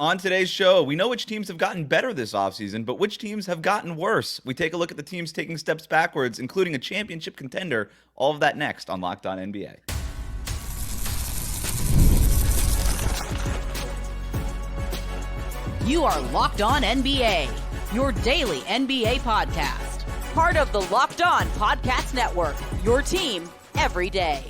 On today's show, we know which teams have gotten better this offseason, but which teams have gotten worse. We take a look at the teams taking steps backwards, including a championship contender. All of that next on Locked On NBA. You are Locked On NBA, your daily NBA podcast. Part of the Locked On Podcast Network, your team every day.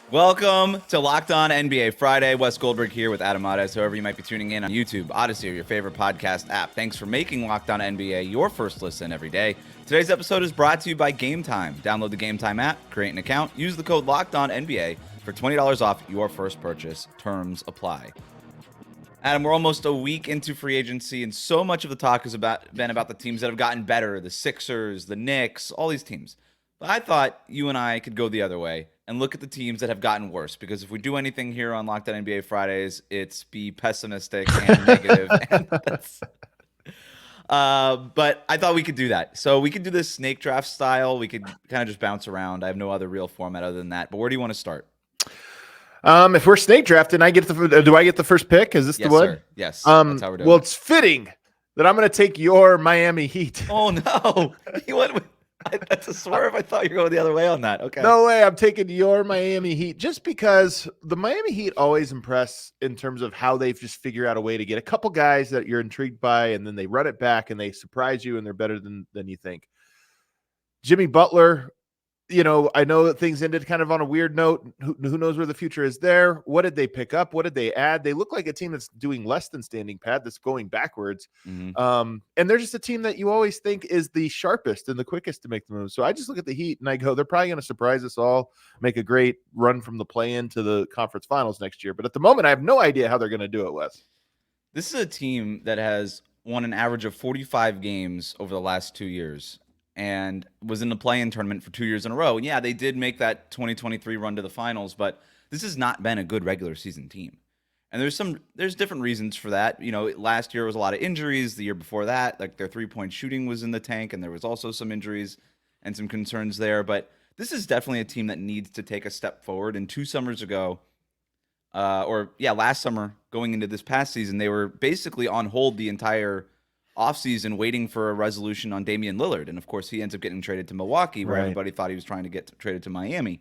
Welcome to Locked On NBA Friday. Wes Goldberg here with Adam Ades, however you might be tuning in on YouTube, Odyssey, or your favorite podcast app. Thanks for making Locked On NBA your first listen every day. Today's episode is brought to you by Game Time. Download the Game Time app, create an account, use the code Locked On NBA for $20 off your first purchase. Terms apply. Adam, we're almost a week into free agency, and so much of the talk has been about the teams that have gotten better, the Sixers, the Knicks, all these teams. But I thought you and I could go the other way and look at the teams that have gotten worse, because if we do anything here on Locked On NBA Fridays, it's be pessimistic and negative. But I thought we could do that. So we could do this snake draft style. We could kind of just bounce around. I have no other real format other than that. But where do you want to start? If we're snake drafting, do I get the first pick? Is this Yes, the one? sir. Yes. That's how we're doing Well, it. it's fitting that I'm going to take your Miami Heat. Oh, no. That's a swerve. I thought you were going the other way on that. Okay. No way. I'm taking your Miami Heat just because the Miami Heat always impress in terms of how they've just figured out a way to get a couple guys that you're intrigued by, and then they run it back and they surprise you and they're better than you think. Jimmy Butler, I know that things ended kind of on a weird note. Who knows where the future is there? What did they pick up? What did they add? They look like a team that's doing less than standing pat, that's going backwards. Mm-hmm. And they're just a team that you always think is the sharpest and the quickest to make the move. So I just look at the Heat and I go, they're probably going to surprise us all, make a great run from the play-in to the conference finals next year. But at the moment, I have no idea how they're going to do it, Wes. This is a team that has won an average of 45 games over the last 2 years and was in the play-in tournament for 2 years in a row. And yeah, they did make that 2023 run to the finals, but this has not been a good regular season team. And there's different reasons for that. Last year was a lot of injuries. The year before that, like, their three-point shooting was in the tank, and there was also some injuries and some concerns there. But this is definitely a team that needs to take a step forward. And 2 summers ago, last summer, going into this past season, they were basically on hold the entire offseason waiting for a resolution on Damian Lillard. And of course, he ends up getting traded to Milwaukee, where everybody thought he was trying to get traded to Miami.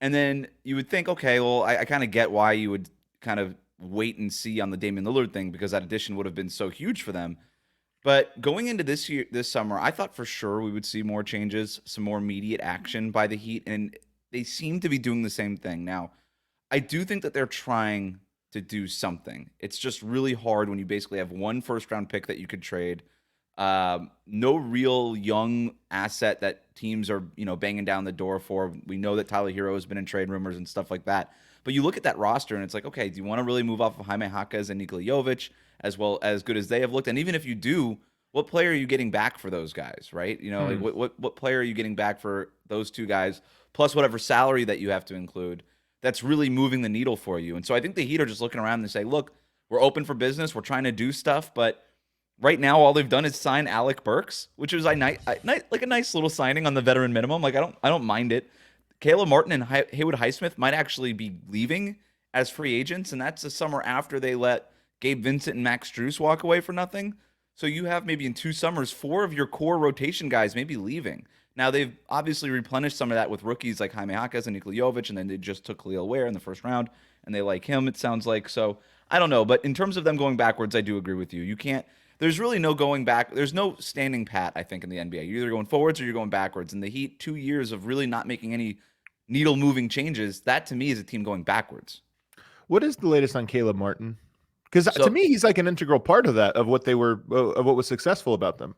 And then you would think, okay, well, I kind of get why you would kind of wait and see on the Damian Lillard thing, because that addition would have been so huge for them. But going into this summer, I thought for sure we would see more changes, some more immediate action by the Heat, and they seem to be doing the same thing. Now, I do think that they're trying to do something. It's just really hard when you basically have one first-round pick that you could trade, no real young asset that teams are banging down the door for. We know that Tyler Hero has been in trade rumors and stuff like that. But you look at that roster and it's like, okay, do you want to really move off of Jaime Jaquez and Nikola Jovic, as well as good as they have looked? And even if you do, what player are you getting back for those guys, right? Like what player are you getting back for those 2 guys, plus whatever salary that you have to include, that's really moving the needle for you? And so I think the Heat are just looking around and say, look, we're open for business. We're trying to do stuff. But right now, all they've done is sign Alec Burks, which was like a nice little signing on the veteran minimum. Like, I don't mind it. Caleb Martin and Haywood Highsmith might actually be leaving as free agents, and that's the summer after they let Gabe Vincent and Max Strus walk away for nothing. So you have maybe in 2 summers, 4 of your core rotation guys maybe leaving. Now, they've obviously replenished some of that with rookies like Jaime Jaquez and Nikola Jovic, and then they just took Khalil Ware in the first round, and they like him, it sounds like. So I don't know, but in terms of them going backwards, I do agree with you. There's really no going back. There's no standing pat, I think, in the NBA. You're either going forwards or you're going backwards. And the Heat, 2 years of really not making any needle-moving changes, that to me is a team going backwards. What is the latest on Caleb Martin? Because to me, he's like an integral part of that, of what was successful about them.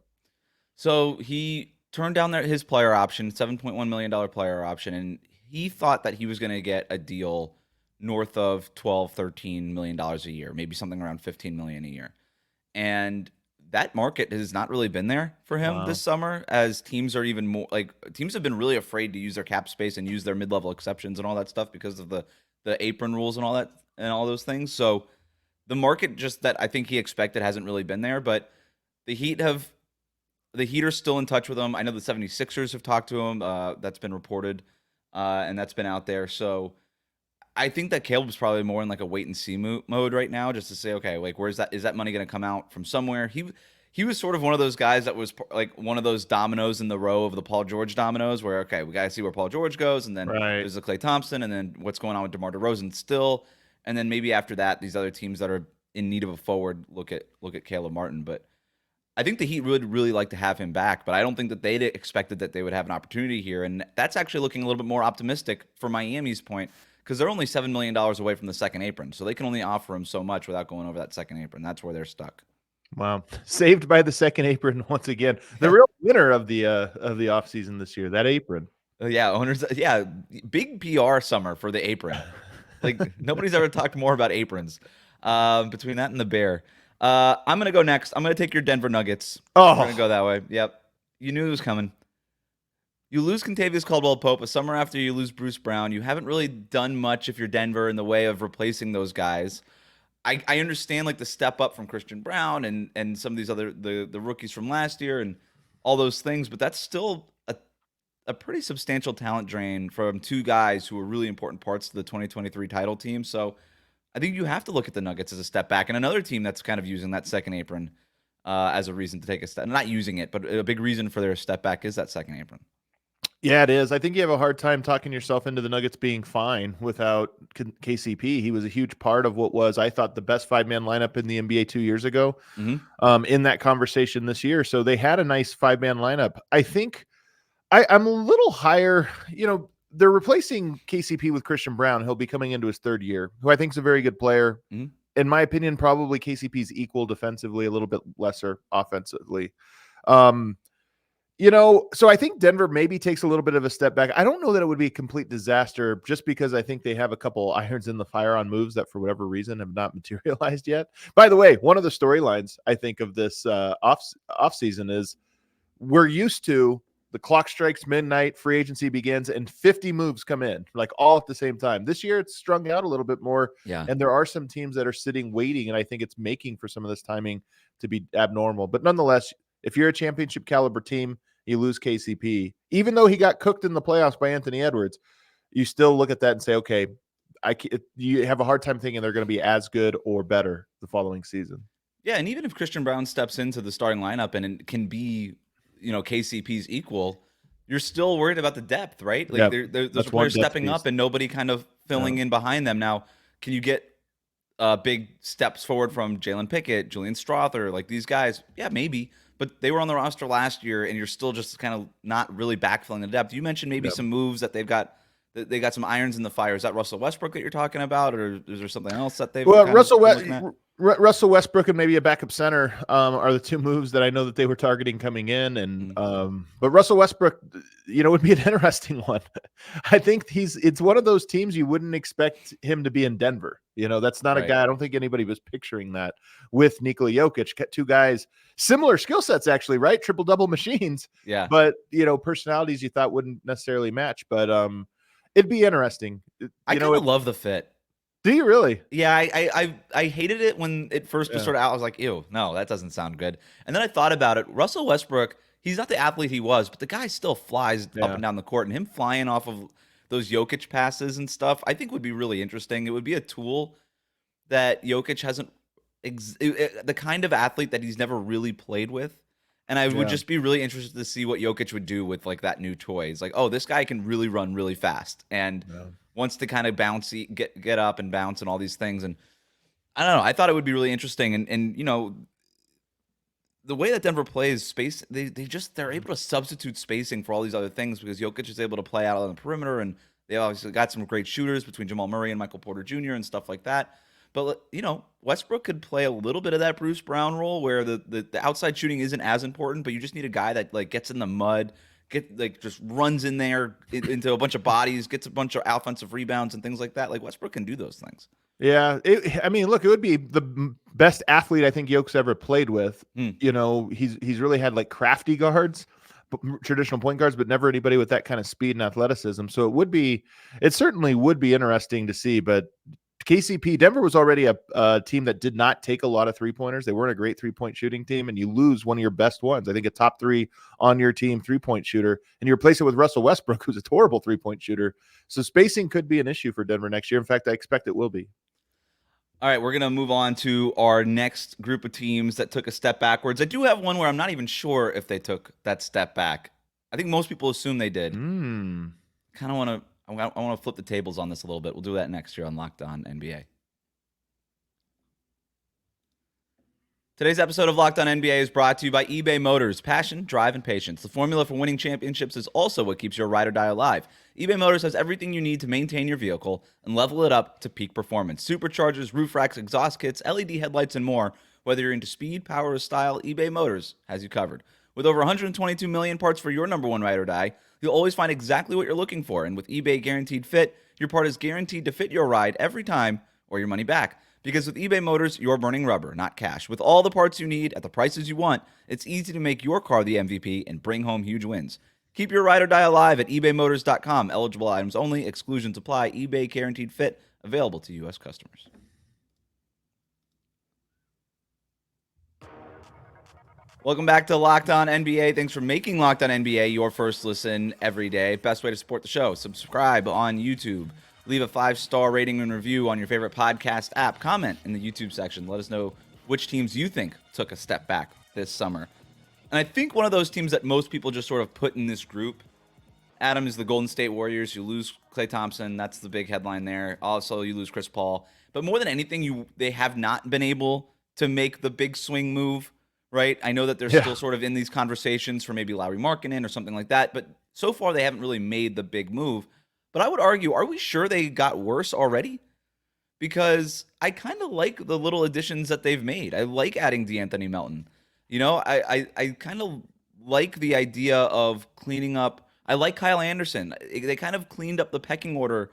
So he turned down his player option, $7.1 million player option, and he thought that he was going to get a deal north of $12, $13 million a year, maybe something around $15 million a year. And that market has not really been there for him this summer, as teams are even more teams have been really afraid to use their cap space and use their mid-level exceptions and all that stuff because of the apron rules and all that and all those things. So the market just that I think he expected hasn't really been there, but the Heat are still in touch with him. I know the 76ers have talked to him. That's been reported, and that's been out there. So I think that Caleb's probably more in like a wait and see mode right now, just to say, okay, like is that money going to come out from somewhere? He was sort of one of those guys that was like one of those dominoes in the row of the Paul George dominoes, where okay, we got to see where Paul George goes, and then Right. there's the Klay Thompson, and then what's going on with DeMar DeRozan still, and then maybe after that, these other teams that are in need of a forward look at Caleb Martin, but. I think the Heat would really like to have him back, but I don't think that they'd expected that they would have an opportunity here. And that's actually looking a little bit more optimistic for Miami's point, because they're only $7 million away from the second apron. So they can only offer him so much without going over that second apron. That's where they're stuck. Wow. Saved by the second apron once again. The real winner of the offseason this year, that apron. Yeah, owners. Yeah, big PR summer for the apron. Like nobody's ever talked more about aprons. Between that and the Bear. I'm going to go next. I'm going to take your Denver Nuggets. Oh. We're going to go that way. Yep. You knew it was coming. You lose Kentavious Caldwell-Pope a summer after you lose Bruce Brown. You haven't really done much if you're Denver in the way of replacing those guys. I understand like the step up from Christian Brown and some of these other the rookies from last year and all those things, but that's still a pretty substantial talent drain from two guys who were really important parts to the 2023 title team. So I think you have to look at the Nuggets as a step back, and another team that's kind of using that second apron as a reason to take a step. Not using it, but a big reason for their step back is that second apron. Yeah, it is. I think you have a hard time talking yourself into the Nuggets being fine without KCP. He was a huge part of what was, I thought, the best 5-man lineup in the NBA 2 years ago. In that conversation this year. So they had a nice 5-man lineup. I think I'm a little higher, they're replacing KCP with Christian Brown. He'll be coming into his third year, who I think is a very good player. In my opinion, probably KCP's equal defensively, a little bit lesser offensively. So I think Denver maybe takes a little bit of a step back. I don't know that it would be a complete disaster just because I think they have a couple irons in the fire on moves that for whatever reason have not materialized yet. By the way, one of the storylines I think of this off season is we're used to the clock strikes midnight, free agency begins, and 50 moves come in, like all at the same time. This year, it's strung out a little bit more, and there are some teams that are sitting waiting, and I think it's making for some of this timing to be abnormal. But nonetheless, if you're a championship caliber team, you lose KCP, even though he got cooked in the playoffs by Anthony Edwards, you still look at that and say, okay, you have a hard time thinking they're going to be as good or better the following season. Yeah, and even if Christian Brown steps into the starting lineup and it can be KCP's equal, you're still worried about the depth, right? Like those players stepping up and nobody kind of filling in behind them. Now, can you get big steps forward from Jalen Pickett, Julian Strother, like these guys? Yeah, maybe, but they were on the roster last year, and you're still just kind of not really backfilling the depth. You mentioned maybe some moves that they've got. They got some irons in the fire. Is that Russell Westbrook that you're talking about, or is there something else that they've? Well, Russell Westbrook and maybe a backup center are the two moves that I know that they were targeting coming in, and but Russell Westbrook, would be an interesting one. I think it's one of those teams you wouldn't expect him to be in Denver. That's not a guy. I don't think anybody was picturing that with Nikola Jokic. Two guys, similar skill sets actually, right? Triple double machines. Yeah. But personalities you thought wouldn't necessarily match, but it'd be interesting. I kind of love the fit. Do you really? Yeah, I hated it when it first was sort of out. I was like, ew, no, that doesn't sound good. And then I thought about it. Russell Westbrook, he's not the athlete he was, but the guy still flies up and down the court. And him flying off of those Jokic passes and stuff, I think would be really interesting. It would be a tool that Jokic hasn't, the kind of athlete that he's never really played with. And I would just be really interested to see what Jokic would do with like that new toy. It's like, oh, this guy can really run really fast and wants to kind of bouncy, get up and bounce and all these things. And I don't know. I thought it would be really interesting. And the way that Denver plays space, they're able to substitute spacing for all these other things because Jokic is able to play out on the perimeter, and they obviously got some great shooters between Jamal Murray and Michael Porter Jr. and stuff like that. But Westbrook could play a little bit of that Bruce Brown role where the outside shooting isn't as important, but you just need a guy that like gets in the mud, just runs in there into a bunch of bodies, gets a bunch of offensive rebounds and things like that. Like Westbrook can do those things. Yeah, look, it would be the best athlete I think Jokic's ever played with. He's really had like crafty guards, traditional point guards, but never anybody with that kind of speed and athleticism. So it certainly would be interesting to see, but KCP, Denver was already a team that did not take a lot of three-pointers. They weren't a great three-point shooting team, and you lose one of your best ones. I think a top 3 on your team three-point shooter, and you replace it with Russell Westbrook, who's a horrible three-point shooter. So spacing could be an issue for Denver next year. In fact, I expect it will be. All right, we're going to move on to our next group of teams that took a step backwards. I do have one where I'm not even sure if they took that step back. I think most people assume they did. Kind of want to I want to flip the tables on this a little bit. We'll do that next year on Locked On NBA. Today's episode of Locked On NBA is brought to you by eBay Motors. Passion, drive, and patience. The formula for winning championships is also what keeps your ride or die alive. eBay Motors has everything you need to maintain your vehicle and level it up to peak performance. Superchargers, roof racks, exhaust kits, LED headlights, and more. Whether you're into speed, power, or style, eBay Motors has you covered. With over 122 million parts for your number one ride or die, you'll always find exactly what you're looking for. And with eBay Guaranteed Fit, your part is guaranteed to fit your ride every time or your money back. Because with eBay Motors, you're burning rubber, not cash. With all the parts you need at the prices you want, it's easy to make your car the MVP and bring home huge wins. Keep your ride or die alive at ebaymotors.com. Eligible items only. Exclusions apply. eBay Guaranteed Fit. Available to U.S. customers. Welcome back to Locked On NBA. Thanks for making Locked On NBA your first listen every day. Best way to support the show. Subscribe on YouTube. Leave a 5-star rating and review on your favorite podcast app. Comment in the YouTube section. Let us know which teams you think took a step back this summer. And I think one of those teams that most people just sort of put in this group, Adam, is the Golden State Warriors. You lose Klay Thompson. That's the big headline there. Also, you lose Chris Paul. But more than anything, they have not been able to make the big swing move, right? I know that they're still sort of in these conversations for maybe Lauri Markkanen or something like that. But so far, they haven't really made the big move. But I would argue, are we sure they got worse already? Because I kind of like the little additions that they've made. I like adding DeAnthony Melton. You know, I kind of like the idea of cleaning up. I like Kyle Anderson. They kind of cleaned up the pecking order.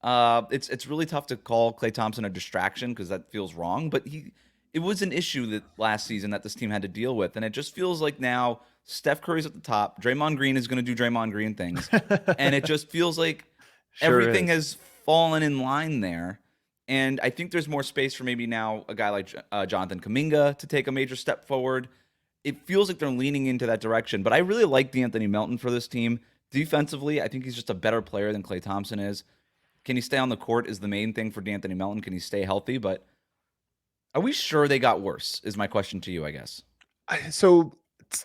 It's really tough to call Klay Thompson a distraction because that feels wrong. But it was an issue that last season that this team had to deal with. And it just feels like now Steph Curry's at the top. Draymond Green is going to do Draymond Green things. And it just feels like everything has fallen in line there. And I think there's more space for maybe now a guy like Jonathan Kuminga to take a major step forward. It feels like they're leaning into that direction. But I really like DeAnthony Melton for this team. Defensively, I think he's just a better player than Klay Thompson is. Can he stay on the court is the main thing for DeAnthony Melton. Can he stay healthy? But are we sure they got worse is my question to you, I guess. So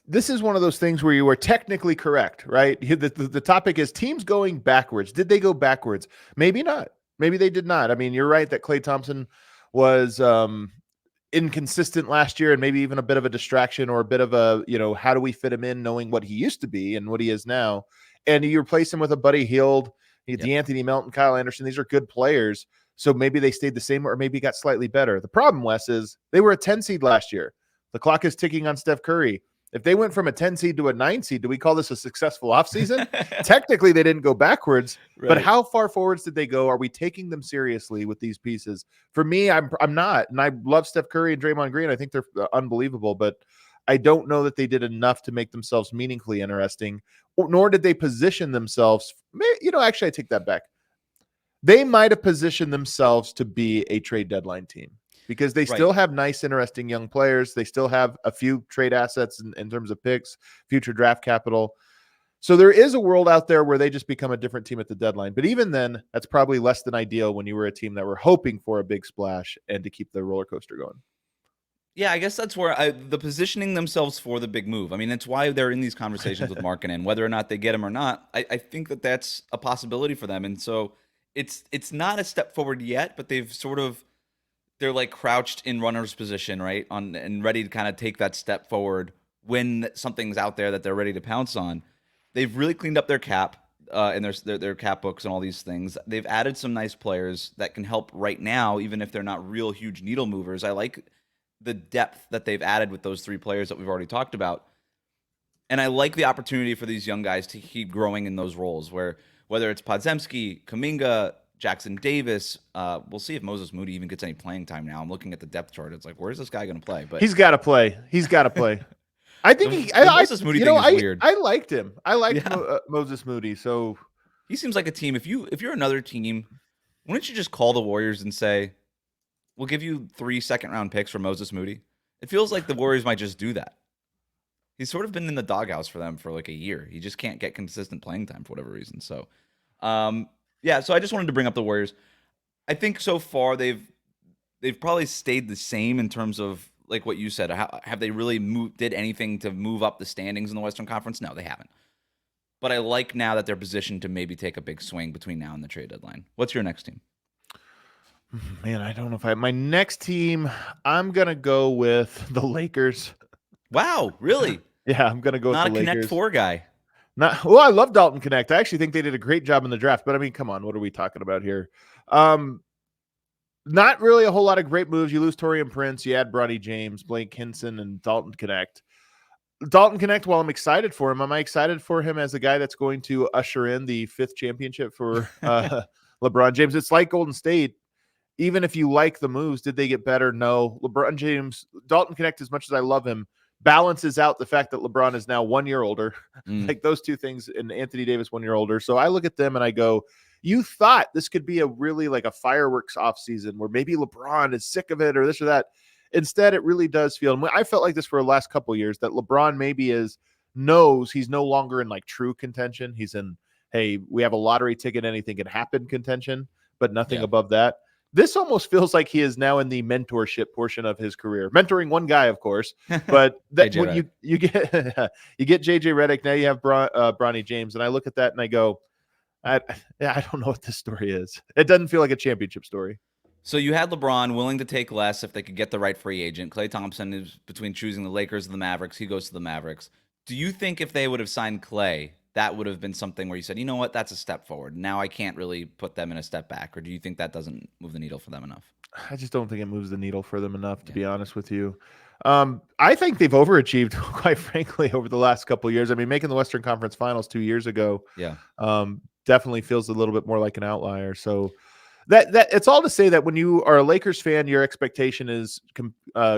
this is one of those things where you are technically correct, right? The topic is teams going backwards. Did they go backwards? Maybe not. Maybe they did not. I mean, you're right that Klay Thompson was inconsistent last year and maybe even a bit of a distraction or a bit of a, how do we fit him in knowing what he used to be and what he is now? And you replace him with a Buddy Hield, DeAnthony Melton, Kyle Anderson. These are good players. So maybe they stayed the same or maybe got slightly better. The problem, Wes, is they were a 10 seed last year. The clock is ticking on Steph Curry. If they went from a 10 seed to a 9 seed, do we call this a successful offseason? Technically, they didn't go backwards, right. But how far forwards did they go? Are we taking them seriously with these pieces? For me, I'm not. And I love Steph Curry and Draymond Green. I think they're unbelievable, but I don't know that they did enough to make themselves meaningfully interesting, nor did they position themselves. Actually, I take that back. They might have positioned themselves to be a trade deadline team. Because they still have nice, interesting young players. They still have a few trade assets in terms of picks, future draft capital. So there is a world out there where they just become a different team at the deadline. But even then, that's probably less than ideal when you were a team that were hoping for a big splash and to keep the roller coaster going. Yeah, I guess that's where the positioning themselves for the big move. I mean, that's why they're in these conversations with Markkanen. Whether or not they get him or not, I think that's a possibility for them. And so it's not a step forward yet, but they're like crouched in runner's position, right? And ready to kind of take that step forward when something's out there that they're ready to pounce on. They've really cleaned up their cap and their cap books and all these things. They've added some nice players that can help right now, even if they're not real huge needle movers. I like the depth that they've added with those 3 players that we've already talked about. And I like the opportunity for these young guys to keep growing in those roles whether it's Podziemski, Kuminga, Jackson Davis. We'll see if Moses Moody even gets any playing time now. I'm looking at the depth chart. It's like, where's this guy going to play? But he's got to play. I think Moses Moody thing is weird. I liked him. I liked Moses Moody. So he seems like a team. If you're another team, Wouldn't you just call the Warriors and say, we'll give you 3 second-round picks for Moses Moody? It feels like the Warriors might just do that. He's sort of been in the doghouse for them for like a year. He just can't get consistent playing time for whatever reason. So, so I just wanted to bring up the Warriors. I think so far they've probably stayed the same in terms of like what you said. Have they really did anything to move up the standings in the Western Conference? No, they haven't. But I like now that they're positioned to maybe take a big swing between now and the trade deadline. What's your next team? Man, I don't know if my next team, I'm going to go with the Lakers. Wow, really? Yeah, I'm going to go with the Lakers. Not a Connect 4 guy. Well, I love Dalton Connect. I actually think they did a great job in the draft, but I mean, come on, what are we talking about here? Not really a whole lot of great moves. You lose Taurean Prince, you add Bronny James, Blake Hinson, and Dalton Connect. Dalton Connect, while I'm excited for him, am I excited for him as a guy that's going to usher in the 5th championship for LeBron James? It's like Golden State. Even if you like the moves, did they get better? No. LeBron James, Dalton Connect, as much as I love him, balances out the fact that LeBron is now 1 year older. Like those two things, and Anthony Davis 1 year older. So I look at them and I go, you thought this could be a really like a fireworks offseason where maybe LeBron is sick of it or this or that. Instead, it really does feel, and I felt like this for the last couple of years, that LeBron maybe knows he's no longer in like true contention. He's in, hey, we have a lottery ticket, anything can happen contention, but nothing above that. This almost feels like he is now in the mentorship portion of his career, mentoring one guy, of course. But that when you get JJ Redick, now you have Bronny James, and I look at that and I go, I don't know what this story is. It doesn't feel like a championship story. So you had LeBron willing to take less if they could get the right free agent. Klay Thompson is between choosing the Lakers or the Mavericks. He goes to the Mavericks. Do you think if they would have signed Klay, that would have been something where you said, you know what, that's a step forward. Now I can't really put them in a step back. Or do you think that doesn't move the needle for them enough? I just don't think it moves the needle for them enough, to be honest with you. I think they've overachieved, quite frankly, over the last couple of years. I mean, making the Western Conference Finals 2 years ago, definitely feels a little bit more like an outlier. So that it's all to say that when you are a Lakers fan, your expectation is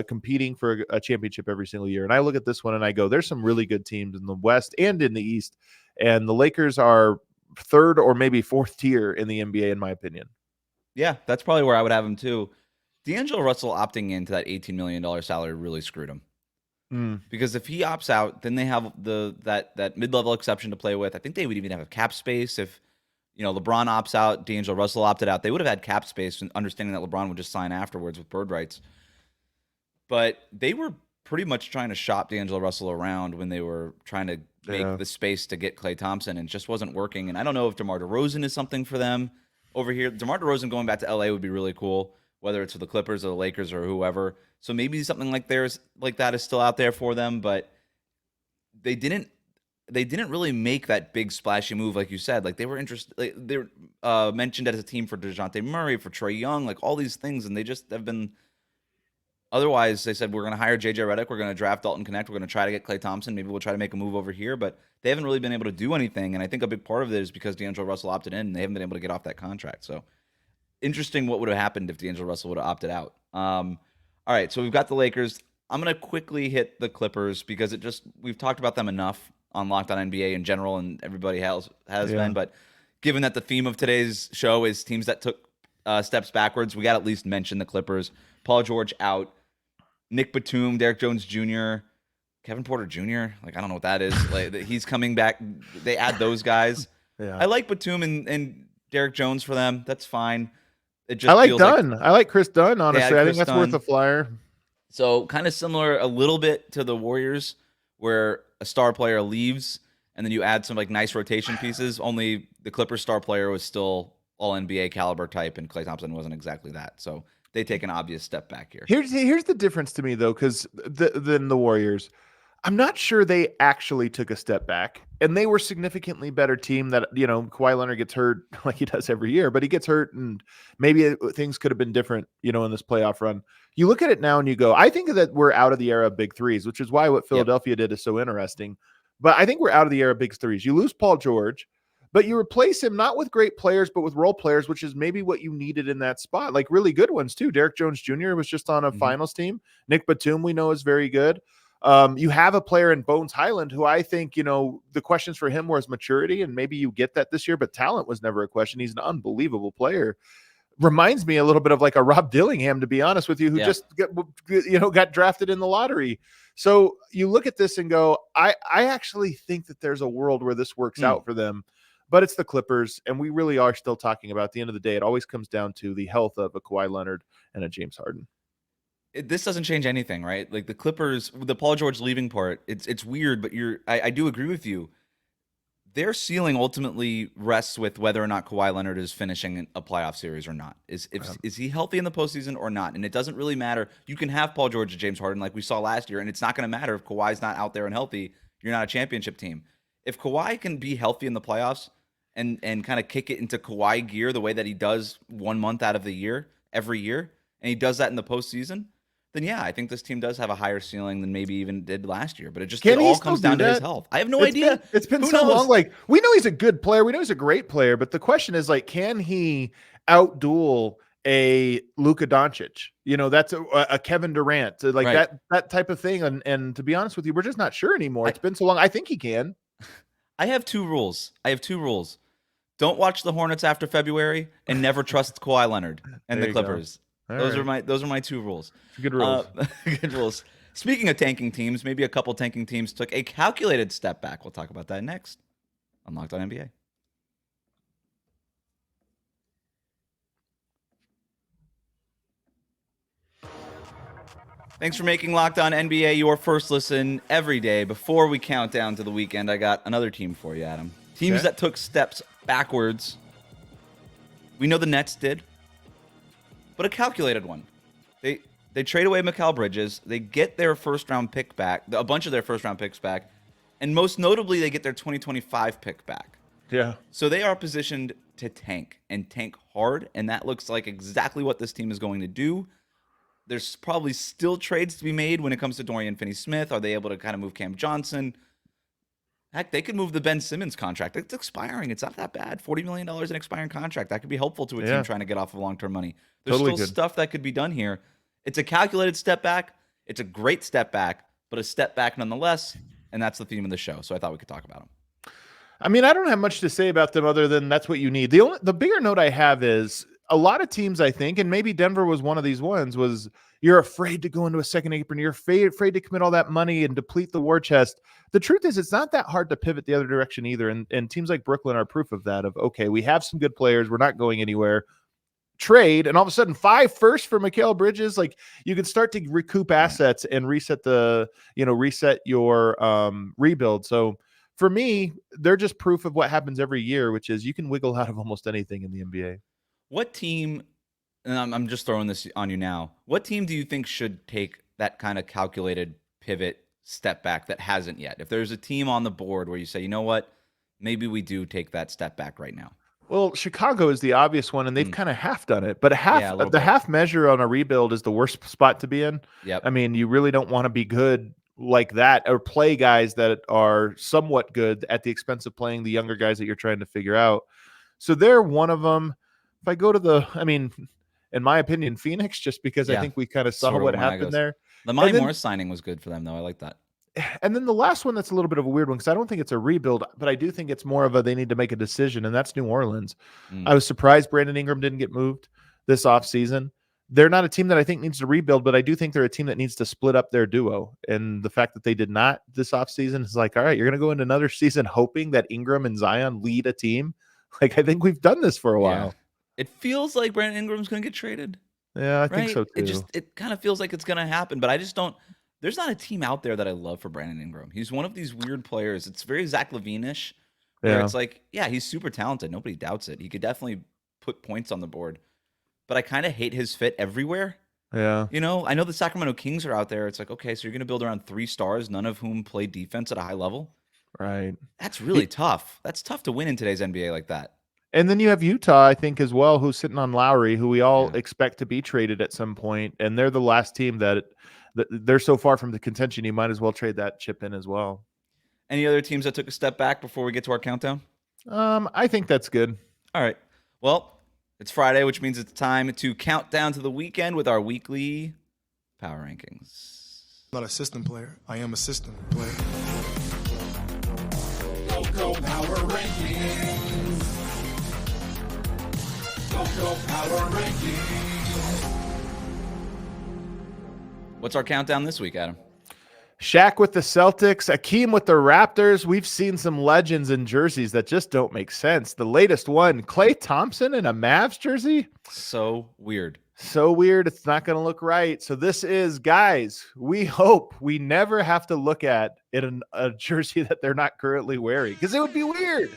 competing for a championship every single year. And I look at this one and I go, there's some really good teams in the West and in the East, and the Lakers are 3rd or maybe 4th tier in the NBA, in my opinion. Yeah, that's probably where I would have him too. D'Angelo Russell opting into that $18 million salary really screwed him. Because if he opts out, then they have that mid-level exception to play with. I think they would even have cap space if LeBron opts out, D'Angelo Russell opted out. They would have had cap space, understanding that LeBron would just sign afterwards with bird rights. But they were pretty much trying to shop D'Angelo Russell around when they were trying to make the space to get Klay Thompson, and it just wasn't working. And I don't know if DeMar DeRozan is something for them over here. DeMar DeRozan going back to LA would be really cool, whether it's for the Clippers or the Lakers or whoever. So maybe something like that is still out there for them, but they didn't really make that big splashy move like you said. Like they were interested, they were mentioned as a team for DeJounte Murray, for Trae Young, like all these things, and they just have been. Otherwise, they said, we're going to hire JJ Redick, we're going to draft Dalton Connect, we're going to try to get Klay Thompson, maybe we'll try to make a move over here, but they haven't really been able to do anything, and I think a big part of it is because D'Angelo Russell opted in, and they haven't been able to get off that contract. So interesting what would have happened if D'Angelo Russell would have opted out. All right, so we've got the Lakers. I'm going to quickly hit the Clippers because we've talked about them enough on Locked On NBA in general, and everybody has been, but given that the theme of today's show is teams that took steps backwards, we got to at least mention the Clippers. Paul George out. Nick Batum, Derek Jones Jr., Kevin Porter Jr., like I don't know what that is. Like he's coming back. They add those guys. I like Batum and Derek Jones for them. That's fine. I like Dunn. I like Chris Dunn, honestly. I think that's worth a flyer. So kind of similar a little bit to the Warriors, where a star player leaves and then you add some like nice rotation pieces. Only the Clippers star player was still all NBA caliber type, and Klay Thompson wasn't exactly that. So they take an obvious step back here. Here's the difference to me, though, because than the Warriors, I'm not sure they actually took a step back, and they were significantly better team. That Kawhi Leonard gets hurt like he does every year, but he gets hurt, and maybe things could have been different, in this playoff run. You look at it now and you go, I think that we're out of the era of big threes, which is why what Philadelphia did is so interesting. But I think we're out of the era of big threes. You lose Paul George, but you replace him not with great players, but with role players, which is maybe what you needed in that spot. Like really good ones too. Derek Jones Jr. was just on a finals team. Nick Batum, we know, is very good. You have a player in Bones Highland who I think, the questions for him were his maturity, and maybe you get that this year, but talent was never a question. He's an unbelievable player. reminds me a little bit of like a Rob Dillingham, to be honest with you, who just got drafted in the lottery. So you look at this and go, I actually think that there's a world where this works out for them, but it's the Clippers. And we really are still talking about, at the end of the day, it always comes down to the health of a Kawhi Leonard and a James Harden. This doesn't change anything, right? Like the Clippers, the Paul George leaving part, it's weird, but I do agree with you. Their ceiling ultimately rests with whether or not Kawhi Leonard is finishing a playoff series or not. Is he healthy in the postseason or not? And it doesn't really matter. You can have Paul George and James Harden like we saw last year, and it's not going to matter if Kawhi's not out there and healthy. You're not a championship team. If Kawhi can be healthy in the playoffs and kind of kick it into Kawhi gear the way that he does 1 month out of the year, every year, and he does that in the postseason, then yeah, I think this team does have a higher ceiling than maybe even did last year. But it all comes down to his health. I have no idea. It's been so long. Like, we know he's a good player. We know he's a great player. But the question is, like, can he outduel a Luka Doncic? That's a Kevin Durant, like that type of thing. And to be honest with you, we're just not sure anymore. It's been so long. I think he can. I have two rules. Don't watch the Hornets after February, and never trust Kawhi Leonard and the Clippers. Those are my two rules. Good rules. Good rules. Speaking of tanking teams, maybe a couple tanking teams took a calculated step back. We'll talk about that next on Locked On NBA. Thanks for making Locked On NBA your first listen every day. Before we count down to the weekend, I got another team for you, Adam. Teams that took steps backwards. We know the Nets did, but a calculated one. They trade away Mikal Bridges. They get their first-round pick back, a bunch of their first-round picks back, and most notably, they get their 2025 pick back. Yeah. So they are positioned to tank hard, and that looks like exactly what this team is going to do. There's probably still trades to be made when it comes to Dorian Finney-Smith. Are they able to kind of move Cam Johnson? Heck, they could move the Ben Simmons contract. It's expiring. It's not that bad. $40 million in expiring contract. That could be helpful to a team trying to get off of long-term money. There's still stuff that could be done here. It's a calculated step back. It's a great step back, but a step back nonetheless, and that's the theme of the show, so I thought we could talk about them. I mean, I don't have much to say about them other than that's what you need. The bigger note I have is a lot of teams, I think, and maybe Denver was one of these ones, was you're afraid to go into a second apron. You're afraid to commit all that money and deplete the war chest. The truth is, it's not that hard to pivot the other direction either, and teams like Brooklyn are proof of that, of, okay, we have some good players. We're not going anywhere. Trade, and all of a sudden 5 firsts for Mikal Bridges. Like, you can start to recoup assets and reset your rebuild. So for me, they're just proof of what happens every year, which is you can wiggle out of almost anything in the NBA. What team, and I'm just throwing this on you now, what team do you think should take that kind of calculated pivot step back that hasn't yet? If there's a team on the board where you say, you know what, maybe we do take that step back right now. Well, Chicago is the obvious one, and they've kind of half done it. But half measure on a rebuild is the worst spot to be in. Yep. I mean, you really don't want to be good like that or play guys that are somewhat good at the expense of playing the younger guys that you're trying to figure out. So they're one of them. If I go to in my opinion, Phoenix, just because I think we kind of saw what happened there. The Monty Morris signing was good for them, though. I like that. And then the last one that's a little bit of a weird one, because I don't think it's a rebuild, but I do think it's more of they need to make a decision, and that's New Orleans. I was surprised Brandon Ingram didn't get moved this offseason. They're not a team that I think needs to rebuild, but I do think they're a team that needs to split up their duo. And the fact that they did not this offseason is like, all right, you're going to go into another season hoping that Ingram and Zion lead a team. Like, I think we've done this for a while. Yeah. It feels like Brandon Ingram's going to get traded. Yeah, I think so too. It kind of feels like it's going to happen, but I just don't. There's not a team out there that I love for Brandon Ingram. He's one of these weird players. It's very Zach LaVine-ish, where it's like, yeah, he's super talented. Nobody doubts it. He could definitely put points on the board. But I kind of hate his fit everywhere. Yeah. I know the Sacramento Kings are out there. It's like, okay, so you're going to build around 3 stars, none of whom play defense at a high level. Right. That's really tough. That's tough to win in today's NBA like that. And then you have Utah, I think, as well, who's sitting on Lowry, who we all expect to be traded at some point. And they're the last team that they're so far from the contention, you might as well trade that chip in as well. Any other teams that took a step back before we get to our countdown? I think that's good. All right. Well, it's Friday, which means it's time to count down to the weekend with our weekly power rankings. I'm not a system player. I am a system player. Go power rankings. What's our countdown this week, Adam? Shaq with the Celtics, Akeem with the Raptors. We've seen some legends in jerseys that just don't make sense. The latest one, Klay Thompson in a Mavs jersey. So weird. So weird. It's not going to look right. So this is, guys, we hope we never have to look at it in a jersey that they're not currently wearing, because it would be weird.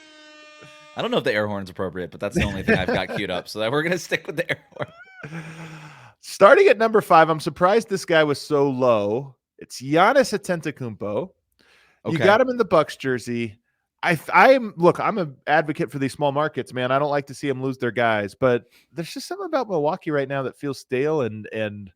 I don't know if the air horn's appropriate, but that's the only thing I've got queued up. So that we're going to stick with the air horn. Starting at number 5, I'm surprised this guy was so low. It's Giannis Antetokounmpo. You got him in the Bucks jersey. I'm an advocate for these small markets, man. I don't like to see them lose their guys, but there's just something about Milwaukee right now that feels stale and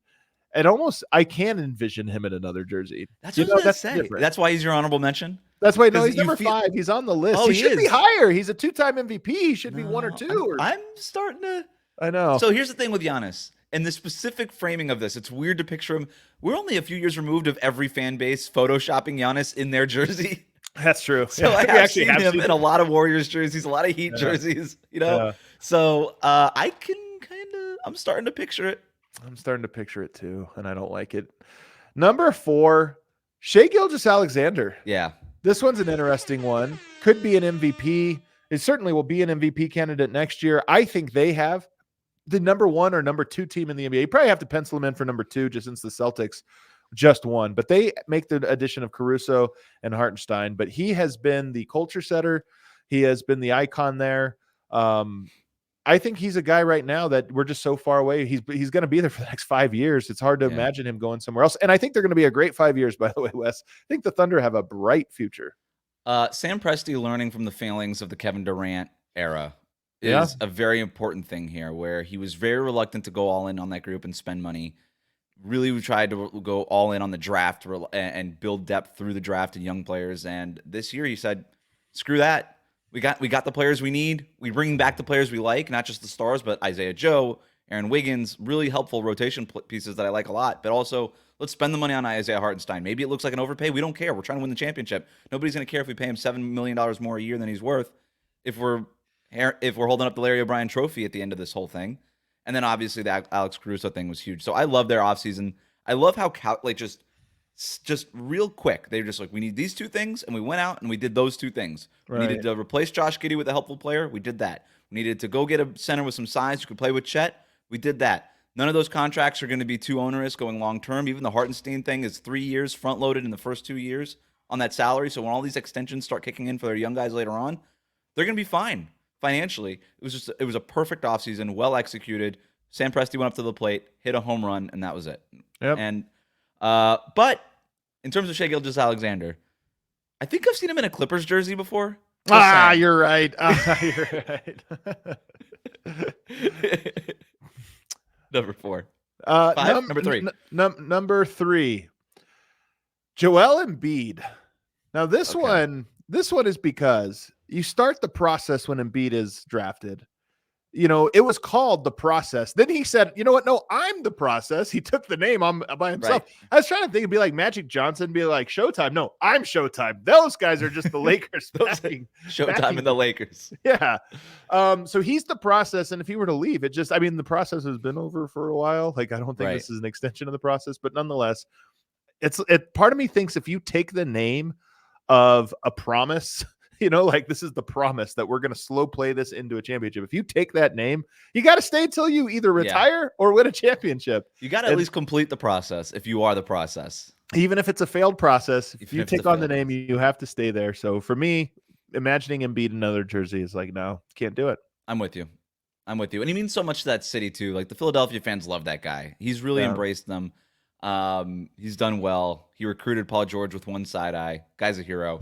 almost I can envision him in another jersey. That's what I was going to say. Different. That's why he's your honorable mention. That's why he's number 5. He's on the list. Oh, he should is. be higher. He's a 2-time MVP. He should be 1 or 2. I'm starting to. I know. So here's the thing with Giannis. And the specific framing of this, it's weird to picture him. We're only a few years removed of every fan base photoshopping Giannis in their jersey. That's true. So I have seen him in a lot of Warriors jerseys, a lot of Heat jerseys, So I can I'm starting to picture it. I'm starting to picture it too, and I don't like it. Number 4, Shai Gilgeous-Alexander. Yeah. This one's an interesting one. Could be an MVP. It certainly will be an MVP candidate next year. I think they have the number 1 or number 2 team in the NBA. You probably have to pencil them in for number 2 just since the Celtics just won. But they make the addition of Caruso and Hartenstein. But he has been the culture setter. He has been the icon there. I think he's a guy right now that we're just so far away. He's going to be there for the next 5 years. It's hard to imagine him going somewhere else. And I think they're going to be a great 5 years, by the way, Wes. I think the Thunder have a bright future. Sam Presti learning from the failings of the Kevin Durant era is a very important thing here, where he was very reluctant to go all in on that group and spend money. Really tried to go all in on the draft and build depth through the draft and young players. And this year he said, screw that. We got the players we need. We bring back the players we like, not just the stars, but Isaiah Joe, Aaron Wiggins, really helpful rotation pieces that I like a lot. But also, let's spend the money on Isaiah Hartenstein. Maybe it looks like an overpay. We don't care. We're trying to win the championship. Nobody's going to care if we pay him $7 million more a year than he's worth if we're holding up the Larry O'Brien trophy at the end of this whole thing. And then obviously the Alex Caruso thing was huge. So I love their offseason. I love how just real quick, they were just like, we need these 2 things, and we went out and we did those 2 things. Right. We needed to replace Josh Giddey with a helpful player. We did that. We needed to go get a center with some size who could play with Chet. We did that. None of those contracts are going to be too onerous going long term. Even the Hartenstein thing is 3 years front loaded in the first 2 years on that salary. So when all these extensions start kicking in for their young guys later on, they're going to be fine financially. It was a perfect offseason, well executed. Sam Presti went up to the plate, hit a home run, and that was it. Yep. And but in terms of Shai Gilgeous-Alexander, I think I've seen him in a Clippers jersey before. You're right. You're right. Number 4. Number 3. Number 3. Joel Embiid. Now this one is because you start the process when Embiid is drafted. It was called The Process. Then he said, you know what? No, I'm the process. He took the name on by himself. Right. I was trying to think it'd be like Magic Johnson, be like Showtime. No, I'm Showtime. Those guys are just the Lakers. Showtime and the Lakers. Yeah. So he's the process. And if he were to leave, the process has been over for a while. Like, I don't think this is an extension of the process, but nonetheless, part of me thinks if you take the name of a promise, this is the promise that we're going to slow play this into a championship. If you take that name, you got to stay until you either retire or win a championship. You got to at least complete the process if you are the process. Even if it's a failed process, if you take on the name, you have to stay there. So for me, imagining Embiid in another jersey is like, no, can't do it. I'm with you. And he means so much to that city too. Like the Philadelphia fans love that guy. He's really embraced them. He's done well. He recruited Paul George with one side eye. Guy's a hero.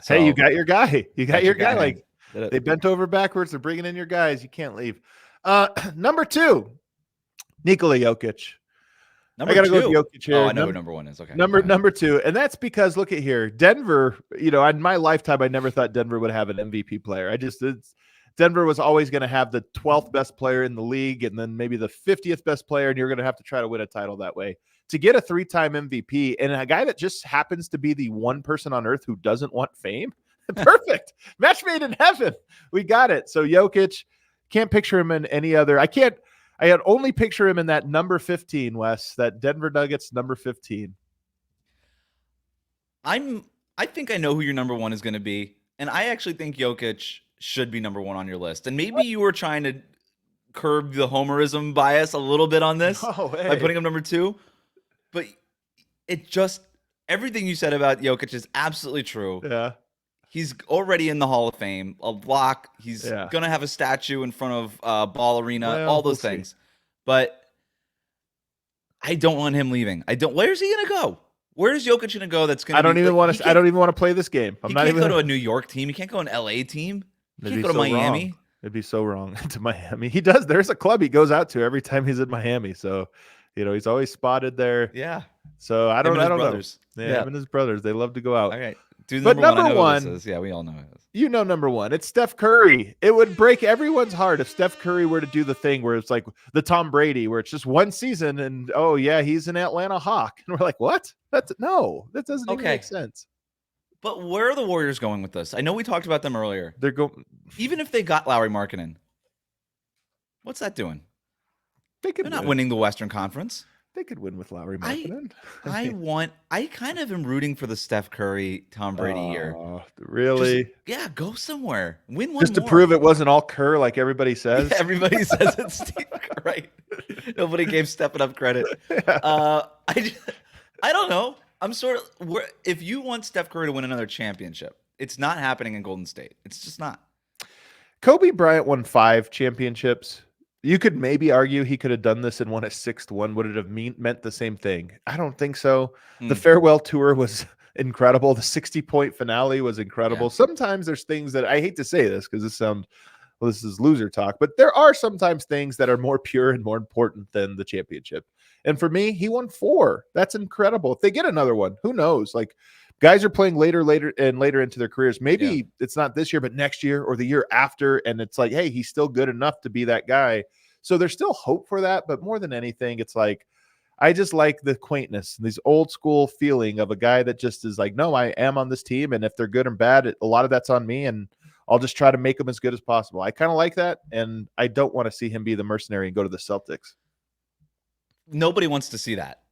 So, hey, you got your guy. You got your guy. Like they bent over backwards. They're bringing in your guys. You can't leave. Number 2, Nikola Jokic. I got to go with Jokic here. Oh, I know who number 1 is. Okay. Number 2. And that's because look at here. Denver, in my lifetime, I never thought Denver would have an MVP player. Denver was always going to have the 12th best player in the league and then maybe the 50th best player, and you're going to have to try to win a title that way. To get a 3-time MVP and a guy that just happens to be the one person on earth who doesn't want fame, perfect. Match made in heaven. We got it. So Jokic, Can't picture him in any other. I had only picture him in that number 15, Wes, that Denver Nuggets number 15. I think I know who your number one is going to be, and I actually think Jokic should be number one on your list. And maybe you were trying to curb the homerism bias a little bit on this by putting him number two, but it just everything you said about Jokic is absolutely true. Yeah. He's already in the Hall of Fame, a lock. He's going to have a statue in front of Ball Arena, all those things. But I don't want him leaving. Where's he going to go? Where's Jokic going to go? That's going to. I don't even want to play this game. He can't go to a New York team. He can't go to an LA team. He can't go to Miami. Wrong. It'd be so wrong to Miami. He does. There's a club he goes out to every time he's in Miami. So, he's always spotted there. Yeah. So I don't know. Brothers. Yeah, him and his brothers. They love to go out. All right. Dude, but number one, yeah, we all know it is. You know number one. It's Steph Curry. It would break everyone's heart if Steph Curry were to do the thing where it's like the Tom Brady, where it's just one season and he's an Atlanta Hawk. And we're like, what? That doesn't even make sense. But where are the Warriors going with this? I know we talked about them earlier. They're going even if they got Lauri Markkanen. What's that doing? They're not winning the Western Conference. They could win with Lauri Markkanen. I kind of am rooting for the Steph Curry, Tom Brady year. Really? Go somewhere. Win one just to more. prove it wasn't all Kerr like everybody says. Yeah, everybody says it's Steve Kerr, right? Nobody gave Steph enough credit. Yeah. I don't know. I'm sort of if you want Steph Curry to win another championship, it's not happening in Golden State. It's just not. Kobe Bryant won 5 championships. You could maybe argue he could have done this and won a 6th one. Would it have meant the same thing? I don't think so. The farewell tour was incredible. The 60-point finale was incredible. Yeah. Sometimes there's things that I hate to say this because this is loser talk, but there are sometimes things that are more pure and more important than the championship. And for me, he won 4. That's incredible. If they get another one, who knows? Like guys are playing later into their careers. Maybe it's not this year, but next year or the year after. And it's like, hey, he's still good enough to be that guy. So there's still hope for that. But more than anything, it's like, I just like the quaintness, this old school feeling of a guy that just is like, no, I am on this team. And if they're good and bad, a lot of that's on me. And I'll just try to make them as good as possible. I kind of like that. And I don't want to see him be the mercenary and go to the Celtics. Nobody wants to see that.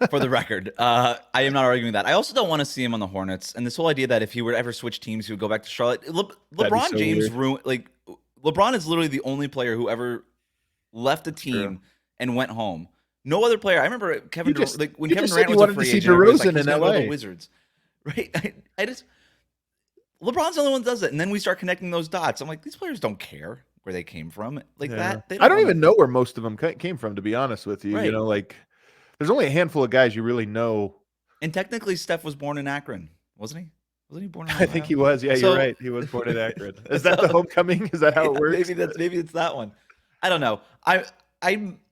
For the record, I am not arguing that. I also don't want to see him on the Hornets. And this whole idea that if he were to ever switch teams, he would go back to Charlotte. LeBron James LeBron is literally the only player who ever left a team and went home. No other player. I remember Kevin Durant was a free agent. DeRozan in LA. The Wizards, right? LeBron's the only one that does it. And then we start connecting those dots. I'm like, these players don't care where they came from. That. I don't even know where most of them came from, to be honest with you. Right. There's only a handful of guys you really know. And technically, Steph was born in Akron, wasn't he? Wasn't he born in Ohio? I think he was. Yeah, you're right. He was born in Akron. Is that the homecoming? Is that how it works? Maybe it's that one. I don't know. I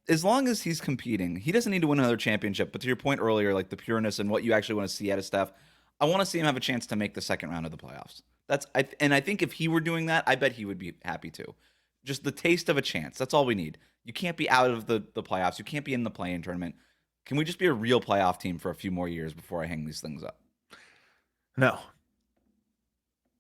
as long as he's competing, he doesn't need to win another championship. But to your point earlier, like the pureness and what you actually want to see out of Steph, I want to see him have a chance to make the second round of the playoffs. And I think if he were doing that, I bet he would be happy too. Just the taste of a chance. That's all we need. You can't be out of the playoffs. You can't be in the play-in tournament. Can we just be a real playoff team for a few more years before I hang these things up? No.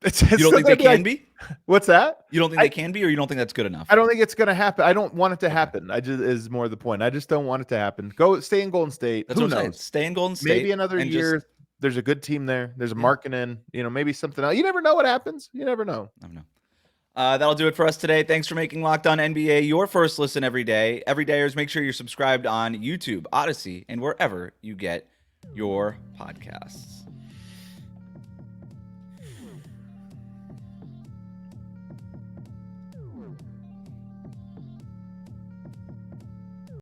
You don't think they can be? What's that? You don't think they can be, or you don't think that's good enough? I don't think it's going to happen. I don't want it to happen. Is more the point. I just don't want it to happen. Stay in Golden State. That's Who what I'm knows? saying. Stay in Golden State. Maybe another year. There's a good team there. There's a Markkanen. Maybe something else. You never know what happens. You never know. I don't know. That'll do it for us today. Thanks for making Locked On NBA your first listen every day. Everydayers, make sure you're subscribed on YouTube, Odyssey, and wherever you get your podcasts.